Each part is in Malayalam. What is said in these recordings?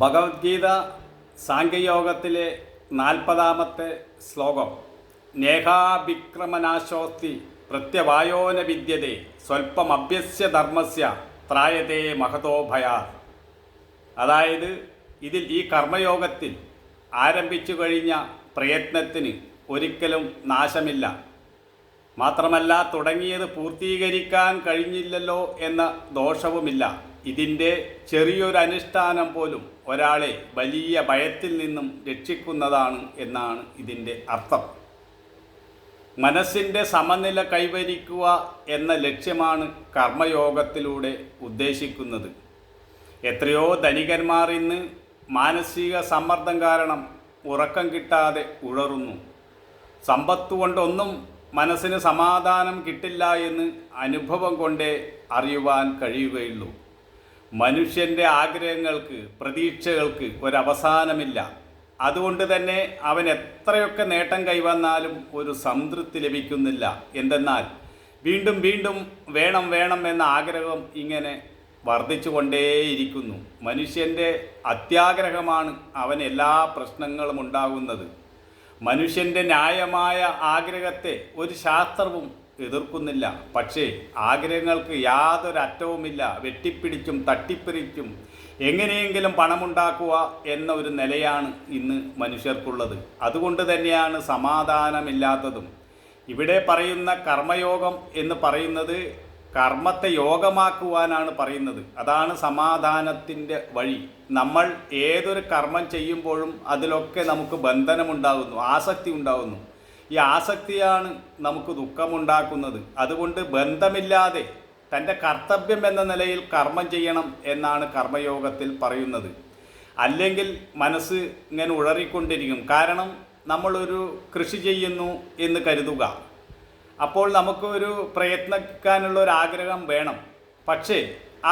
ഭഗവത്ഗീത സാംഖ്യയോഗത്തിലെ 40-ാമത്തെ ശ്ലോകം. നേഹാഭിക്രമനാശോസ്തി പ്രത്യവായോന വിദ്യതേ സ്വൽപ്പമഭ്യസ്യ ധർമ്മസ്യ ത്രായതേ മഹതോ ഭയാത്. അതായത് ഇതിൽ ഈ കർമ്മയോഗത്തിൽ ആരംഭിച്ചു കഴിഞ്ഞ പ്രയത്നത്തിന് ഒരിക്കലും നാശമില്ല. മാത്രമല്ല തുടങ്ങിയത് പൂർത്തീകരിക്കാൻ കഴിഞ്ഞില്ലല്ലോ എന്ന ദോഷവുമില്ല. ഇതിൻ്റെ ചെറിയൊരു അനുഷ്ഠാനം പോലും ഒരാളെ വലിയ ഭയത്തിൽ നിന്നും രക്ഷിക്കുന്നതാണ് എന്നാണ് ഇതിൻ്റെ അർത്ഥം. മനസ്സിൻ്റെ സമനില കൈവരിക്കുക എന്ന ലക്ഷ്യമാണ് കർമ്മയോഗത്തിലൂടെ ഉദ്ദേശിക്കുന്നത്. എത്രയോ ധനികന്മാർ ഇന്ന് മാനസിക സമ്മർദ്ദം കാരണം ഉറക്കം കിട്ടാതെ ഉഴറുന്നു. സമ്പത്ത് കൊണ്ടൊന്നും മനസ്സിന് സമാധാനം കിട്ടില്ല എന്ന് അനുഭവം കൊണ്ടേ അറിയുവാൻ കഴിയുകയുള്ളൂ. മനുഷ്യൻ്റെ ആഗ്രഹങ്ങൾക്ക്, പ്രതീക്ഷകൾക്ക് ഒരവസാനമില്ല. അതുകൊണ്ട് തന്നെ അവൻ എത്രയൊക്കെ നേട്ടം കൈവന്നാലും ഒരു സംതൃപ്തി ലഭിക്കുന്നില്ല. എന്തെന്നാൽ വീണ്ടും വീണ്ടും വേണം വേണം എന്ന ആഗ്രഹം ഇങ്ങനെ വർദ്ധിച്ചു കൊണ്ടേയിരിക്കുന്നു. മനുഷ്യൻ്റെ അത്യാഗ്രഹമാണ് അവന് എല്ലാ പ്രശ്നങ്ങളും ഉണ്ടാകുന്നത്. മനുഷ്യൻ്റെ ന്യായമായ ആഗ്രഹത്തെ ഒരു ശാസ്ത്രവും എതിർക്കുന്നില്ല. പക്ഷേ ആഗ്രഹങ്ങൾക്ക് യാതൊരറ്റവുമില്ല. വെട്ടിപ്പിടിച്ചും തട്ടിപ്പിടിച്ചും എങ്ങനെയെങ്കിലും പണമുണ്ടാക്കുക എന്ന ഒരു നിലയാണ് ഇന്ന് മനുഷ്യർക്കുള്ളത്. അതുകൊണ്ട് തന്നെയാണ് സമാധാനമില്ലാത്തതും. ഇവിടെ പറയുന്ന കർമ്മയോഗം എന്ന് പറയുന്നത് കർമ്മത്തെ യോഗമാക്കുവാനാണ് പറയുന്നത്. അതാണ് സമാധാനത്തിൻ്റെ വഴി. നമ്മൾ ഏതൊരു കർമ്മം ചെയ്യുമ്പോഴും അതിലൊക്കെ നമുക്ക് ബന്ധനമുണ്ടാകുന്നു, ആസക്തി ഉണ്ടാകുന്നു. ഈ ആസക്തിയാണ് നമുക്ക് ദുഃഖമുണ്ടാക്കുന്നത്. അതുകൊണ്ട് ബന്ധമില്ലാതെ തൻ്റെ കർത്തവ്യം എന്ന നിലയിൽ കർമ്മം ചെയ്യണം എന്നാണ് കർമ്മയോഗത്തിൽ പറയുന്നത്. അല്ലെങ്കിൽ മനസ്സ് ഇങ്ങനെ ഉഴറിക്കൊണ്ടിരിക്കും. കാരണം നമ്മളൊരു കൃഷി ചെയ്യുന്നു എന്ന് കരുതുക. അപ്പോൾ നമുക്ക് ഒരു പ്രയത്നിക്കാനുള്ള ഒരു ആഗ്രഹം വേണം. പക്ഷേ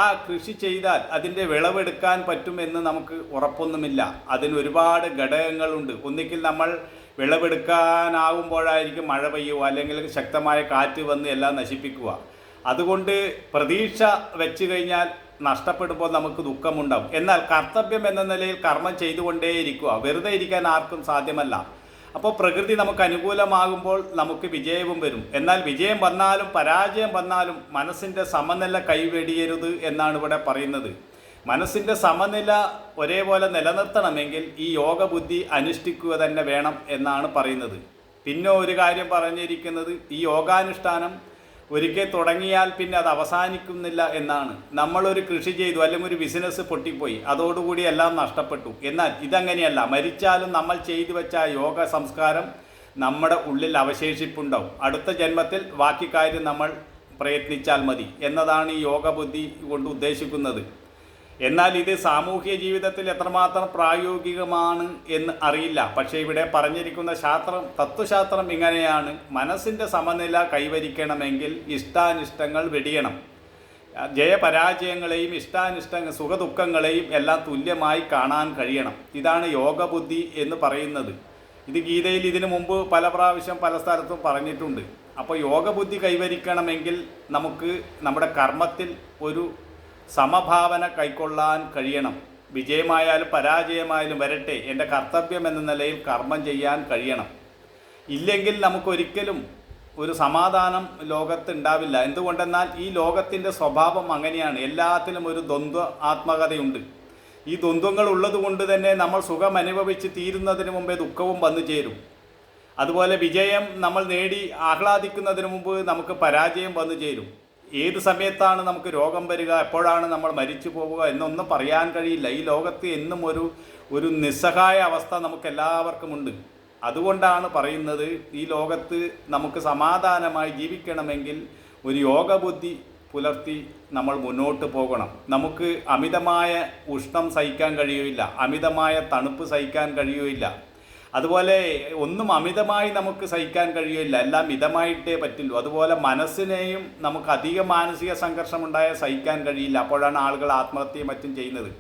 ആ കൃഷി ചെയ്താൽ അതിൻ്റെ വിളവെടുക്കാൻ പറ്റുമെന്ന് നമുക്ക് ഉറപ്പൊന്നുമില്ല. അതിന് ഒരുപാട് ഘടകങ്ങളുണ്ട്. ഒന്നുകിൽ നമ്മൾ വിളവെടുക്കാനാകുമ്പോഴായിരിക്കും മഴ പെയ്യുക, അല്ലെങ്കിൽ ശക്തമായ കാറ്റ് വന്ന് എല്ലാം നശിപ്പിക്കുക. അതുകൊണ്ട് പ്രതീക്ഷ വെച്ച് കഴിഞ്ഞാൽ നഷ്ടപ്പെടുമ്പോൾ നമുക്ക് ദുഃഖമുണ്ടാകും. എന്നാൽ കർത്തവ്യം എന്ന നിലയിൽ കർമ്മം ചെയ്തുകൊണ്ടേയിരിക്കുക. വെറുതെ ഇരിക്കാൻ ആർക്കും സാധ്യമല്ല. അപ്പോൾ പ്രകൃതി നമുക്ക് അനുകൂലമാകുമ്പോൾ നമുക്ക് വിജയവും വരും. എന്നാൽ വിജയം വന്നാലും പരാജയം വന്നാലും മനസ്സിൻ്റെ സമനില കൈവെടിയരുത് എന്നാണ് ഇവിടെ പറയുന്നത്. മനസ്സിൻ്റെ സമനില ഒരേപോലെ നിലനിർത്തണമെങ്കിൽ ഈ യോഗബുദ്ധി അനുഷ്ഠിക്കുക തന്നെ വേണം എന്നാണ് പറയുന്നത്. പിന്നെ ഒരു കാര്യം പറഞ്ഞിരിക്കുന്നത്, ഈ യോഗാനുഷ്ഠാനം ഒരിക്കൽ തുടങ്ങിയാൽ പിന്നെ അത് അവസാനിക്കുന്നില്ല എന്നാണ്. നമ്മളൊരു കൃഷി ചെയ്തു, അല്ലെങ്കിൽ ഒരു ബിസിനസ് പൊട്ടിപ്പോയി, അതോടുകൂടി എല്ലാം നഷ്ടപ്പെട്ടു. എന്നാൽ ഇതങ്ങനെയല്ല. മരിച്ചാലും നമ്മൾ ചെയ്തു വെച്ച യോഗ സംസ്കാരം നമ്മുടെ ഉള്ളിൽ അവശേഷിപ്പുണ്ടാവും. അടുത്ത ജന്മത്തിൽ ബാക്കി കാര്യം നമ്മൾ പ്രയത്നിച്ചാൽ മതി എന്നതാണ് ഈ യോഗബുദ്ധി കൊണ്ട് ഉദ്ദേശിക്കുന്നത്. എന്നാൽ ഇത് സാമൂഹ്യ ജീവിതത്തിൽ എത്രമാത്രം പ്രായോഗികമാണ് എന്ന് അറിയില്ല. പക്ഷേ ഇവിടെ പറഞ്ഞിരിക്കുന്ന തത്വശാസ്ത്രം ഇങ്ങനെയാണ്. മനസ്സിൻ്റെ സമനില കൈവരിക്കണമെങ്കിൽ ഇഷ്ടാനിഷ്ടങ്ങൾ വെടിയണം. ജയപരാജയങ്ങളെയും സുഖദുഃഖങ്ങളെയും എല്ലാം തുല്യമായി കാണാൻ കഴിയണം. ഇതാണ് യോഗബുദ്ധി എന്ന് പറയുന്നത്. ഇത് ഗീതയിൽ ഇതിനു മുമ്പ് പല പ്രാവശ്യം പല സ്ഥലത്തും പറഞ്ഞിട്ടുണ്ട്. അപ്പോൾ യോഗബുദ്ധി കൈവരിക്കണമെങ്കിൽ നമുക്ക് നമ്മുടെ കർമ്മത്തിൽ ഒരു സമഭാവന കൈക്കൊള്ളാൻ കഴിയണം. വിജയമായാലും പരാജയമായാലും വരട്ടെ, എൻ്റെ കർത്തവ്യം എന്ന നിലയിൽ കർമ്മം ചെയ്യാൻ കഴിയണം. ഇല്ലെങ്കിൽ നമുക്കൊരിക്കലും ഒരു സമാധാനം ലോകത്ത് ഉണ്ടാവില്ല. എന്തുകൊണ്ടെന്നാൽ ഈ ലോകത്തിൻ്റെ സ്വഭാവം അങ്ങനെയാണ്. എല്ലാത്തിലും ഒരു ദ്വന്ദ്വ ആത്മകഥയുണ്ട്. ഈ ദ്വന്ദ്വങ്ങൾ ഉള്ളത് കൊണ്ട് തന്നെ നമ്മൾ സുഖം അനുഭവിച്ച് തീരുന്നതിന് മുമ്പേ ദുഃഖവും വന്നു ചേരും. അതുപോലെ വിജയം നമ്മൾ നേടി ആഹ്ലാദിക്കുന്നതിന് മുമ്പ് നമുക്ക് പരാജയം വന്നു ചേരും. ഏത് സമയത്താണ് നമുക്ക് രോഗം വരിക, എപ്പോഴാണ് നമ്മൾ മരിച്ചു പോവുക എന്നൊന്നും പറയാൻ കഴിയില്ല. ഈ ലോകത്ത് എന്നും ഒരു നിസ്സഹായ അവസ്ഥ നമുക്ക് എല്ലാവർക്കും ഉണ്ട്. അതുകൊണ്ടാണ് പറയുന്നത്, ഈ ലോകത്ത് നമുക്ക് സമാധാനമായി ജീവിക്കണമെങ്കിൽ ഒരു യോഗബുദ്ധി പുലർത്തി നമ്മൾ മുന്നോട്ട് പോകണം. നമുക്ക് അമിതമായ ഉഷ്ണം സഹിക്കാൻ കഴിയില്ല, അമിതമായ തണുപ്പ് സഹിക്കാൻ കഴിയില്ല. അതുപോലെ ഒന്നും അമിതമായി നമുക്ക് സഹിക്കാൻ കഴിയില്ല, എല്ലാം മിതമായിട്ടേ പറ്റുള്ളൂ. അതുപോലെ മനസ്സിനെയും നമുക്ക് അധികം മാനസിക സംഘർഷമുണ്ടായാൽ സഹിക്കാൻ കഴിയില്ല. അപ്പോഴാണ് ആളുകൾ ആത്മഹത്യയും മറ്റും ചെയ്യുന്നത്.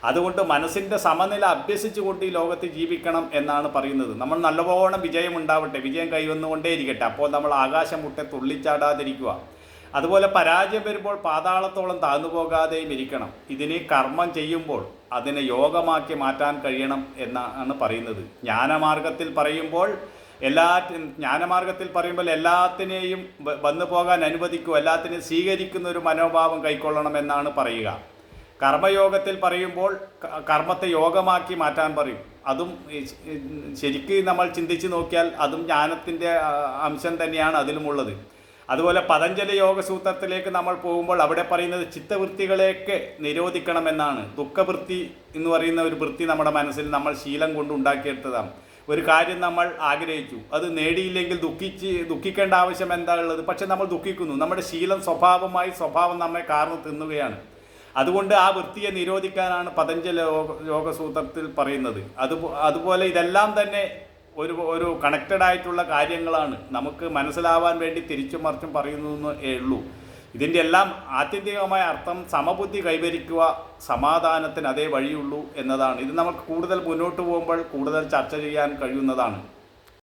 അതുകൊണ്ട് മനസ്സിൻ്റെ സമനില അഭ്യസിച്ചുകൊണ്ട് ഈ ലോകത്ത് ജീവിക്കണം എന്നാണ് പറയുന്നത്. നമ്മൾ നല്ലവണ്ണം വിജയം ഉണ്ടാവട്ടെ, വിജയം കൈവന്നുകൊണ്ടേയിരിക്കട്ടെ. അപ്പോൾ നമ്മൾ ആകാശം മുട്ടെ തുള്ളിച്ചാടാതിരിക്കുക. അതുപോലെ പരാജയം വരുമ്പോൾ പാതാളത്തോളം താഴ്ന്നു പോകാതെയും ഇരിക്കണം. ഇതിന് കർമ്മം ചെയ്യുമ്പോൾ അതിനെ യോഗമാക്കി മാറ്റാൻ കഴിയണം എന്നാണ് പറയുന്നത്. ജ്ഞാനമാർഗത്തിൽ പറയുമ്പോൾ എല്ലാത്തിനെയും വന്നു പോകാൻ അനുവദിക്കൂ, എല്ലാത്തിനെയും സ്വീകരിക്കുന്ന ഒരു മനോഭാവം കൈക്കൊള്ളണം എന്നാണ് പറയുക. കർമ്മയോഗത്തിൽ പറയുമ്പോൾ കർമ്മത്തെ യോഗമാക്കി മാറ്റാൻ പറയും. അതും ശരിക്ക് നമ്മൾ ചിന്തിച്ച് നോക്കിയാൽ അതും ജ്ഞാനത്തിൻ്റെ അംശം തന്നെയാണ് അതിലുമുള്ളത്. അതുപോലെ പതഞ്ജലി യോഗസൂത്രത്തിലേക്ക് നമ്മൾ പോകുമ്പോൾ അവിടെ പറയുന്നത് ചിത്തവൃത്തികളെയൊക്കെ നിരോധിക്കണമെന്നാണ്. ദുഃഖവൃത്തി എന്ന് പറയുന്ന ഒരു വൃത്തി നമ്മുടെ മനസ്സിൽ നമ്മൾ ശീലം കൊണ്ട് ഉണ്ടാക്കിയെടുത്തതാണ്. ഒരു കാര്യം നമ്മൾ ആഗ്രഹിച്ചു, അത് നേടിയില്ലെങ്കിൽ ദുഃഖിക്കേണ്ട ആവശ്യം എന്താ ഉള്ളത്? പക്ഷെ നമ്മൾ ദുഃഖിക്കുന്നു. നമ്മുടെ സ്വഭാവം നമ്മെ കാർന്നു തിന്നുകയാണ്. അതുകൊണ്ട് ആ വൃത്തിയെ നിരോധിക്കാനാണ് പതഞ്ജലി യോഗസൂത്രത്തിൽ പറയുന്നത്. അതുപോലെ ഇതെല്ലാം തന്നെ ഒരു കണക്റ്റഡ് ആയിട്ടുള്ള കാര്യങ്ങളാണ്. നമുക്ക് മനസ്സിലാവാൻ വേണ്ടി തിരിച്ചും മറിച്ചും പറയുന്നേ ഉള്ളൂ. ഇതിൻ്റെ എല്ലാം ആത്യന്തികമായ അർത്ഥം സമബുദ്ധി കൈവരിക്കുക, സമാധാനത്തിന് അതേ വഴിയുള്ളൂ എന്നതാണ്. ഇത് നമുക്ക് കൂടുതൽ മുന്നോട്ട് പോകുമ്പോൾ കൂടുതൽ ചർച്ച ചെയ്യാൻ കഴിയുന്നതാണ്.